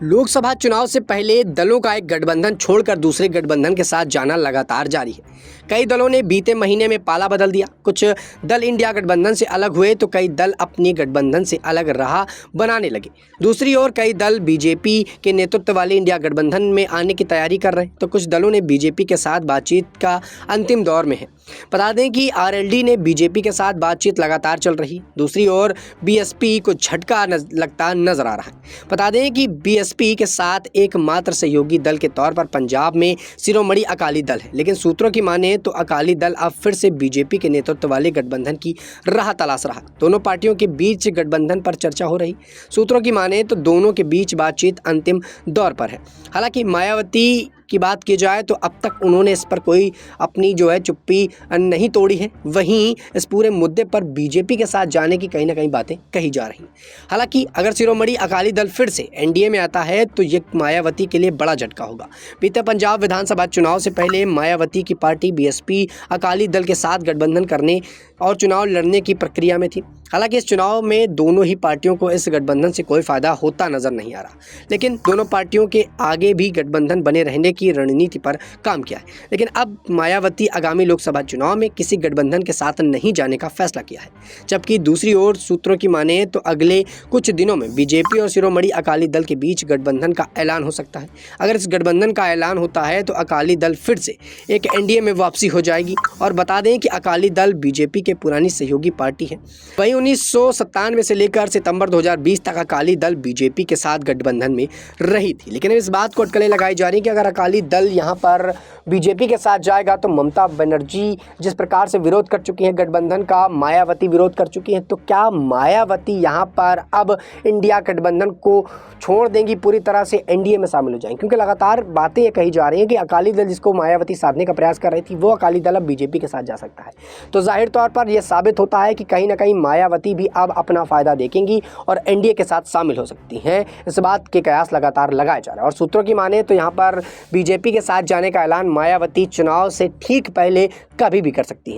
लोकसभा चुनाव से पहले दलों का एक गठबंधन छोड़कर दूसरे गठबंधन के साथ जाना लगातार जारी है। कई दलों ने बीते महीने में पाला बदल दिया। कुछ दल इंडिया गठबंधन से अलग हुए तो कई दल अपनी गठबंधन से अलग राह बनाने लगे। दूसरी ओर कई दल बीजेपी के नेतृत्व वाले इंडिया गठबंधन में आने की तैयारी कर रहे हैं, तो कुछ दलों ने बीजेपी के साथ बातचीत का अंतिम दौर में है। बता दें कि आरएलडी ने बीजेपी के साथ बातचीत लगातार चल रही। दूसरी ओर बीएसपी को झटका लगता नजर आ रहा है। बता दें कि बीएसपी के साथ एकमात्र सहयोगी दल के तौर पर पंजाब में शिरोमणि अकाली दल है, लेकिन सूत्रों की माने तो अकाली दल अब फिर से बीजेपी के नेतृत्व वाले गठबंधन की राह तलाश रहा। दोनों पार्टियों के बीच गठबंधन पर चर्चा हो रही। सूत्रों की माने तो दोनों के बीच बातचीत अंतिम दौर पर है। हालांकि मायावती की बात की जाए तो अब तक उन्होंने इस पर कोई अपनी चुप्पी नहीं तोड़ी है। वहीं इस पूरे मुद्दे पर बीजेपी के साथ जाने की कहीं ना कहीं बातें कही जा रही हैं। हालांकि अगर शिरोमणि अकाली दल फिर से एनडीए में आता है तो ये मायावती के लिए बड़ा झटका होगा। बीते पंजाब विधानसभा चुनाव से पहले मायावती की पार्टी बीएसपी अकाली दल के साथ गठबंधन करने और चुनाव लड़ने की प्रक्रिया में थी। हालांकि इस चुनाव में दोनों ही पार्टियों को इस गठबंधन से कोई फायदा होता नजर नहीं आ रहा, लेकिन दोनों पार्टियों के आगे भी गठबंधन बने रहने की रणनीति पर काम किया है। लेकिन अब मायावती आगामी लोकसभा चुनाव में किसी गठबंधन के साथ नहीं जाने का फैसला किया है। जबकि दूसरी ओर सूत्रों की माने तो अगले कुछ दिनों में बीजेपी और शिरोमणि अकाली दल के बीच गठबंधन का ऐलान हो सकता है। अगर इस गठबंधन का ऐलान होता है तो अकाली दल फिर से एक एनडीए में वापसी हो जाएगी। और बता दें कि अकाली दल बीजेपी के पुरानी सहयोगी पार्टी है। वहीं 1997 से लेकर सितंबर 2020 तक अकाली दल बीजेपी के साथ गठबंधन में रही थी। लेकिन इस बात को अटकलें लगाई जा रही कि अगर अकाली दल यहाँ पर बीजेपी के साथ जाएगा तो ममता बनर्जी जिस प्रकार से विरोध कर चुकी हैं गठबंधन का, मायावती विरोध कर चुकी हैं, तो क्या मायावती यहाँ पर अब इंडिया गठबंधन को छोड़ देंगी, पूरी तरह से एनडीए में शामिल हो जाएंगी? क्योंकि लगातार बातें ये कही जा रही हैं कि अकाली दल जिसको मायावती साधने का प्रयास कर रही थी वो अकाली दल अब बीजेपी के साथ जा सकता है। तो जाहिर तौर पर यह साबित होता है कि कहीं ना कहीं मायावती भी अब अपना फायदा देखेंगी और एनडीए के साथ शामिल हो सकती हैं। इस बात के कयास लगातार लगाए जा रहे हैं और सूत्रों की माने तो यहाँ पर बीजेपी के साथ जाने का ऐलान मायावती चुनाव से ठीक पहले कभी भी कर सकती हैं।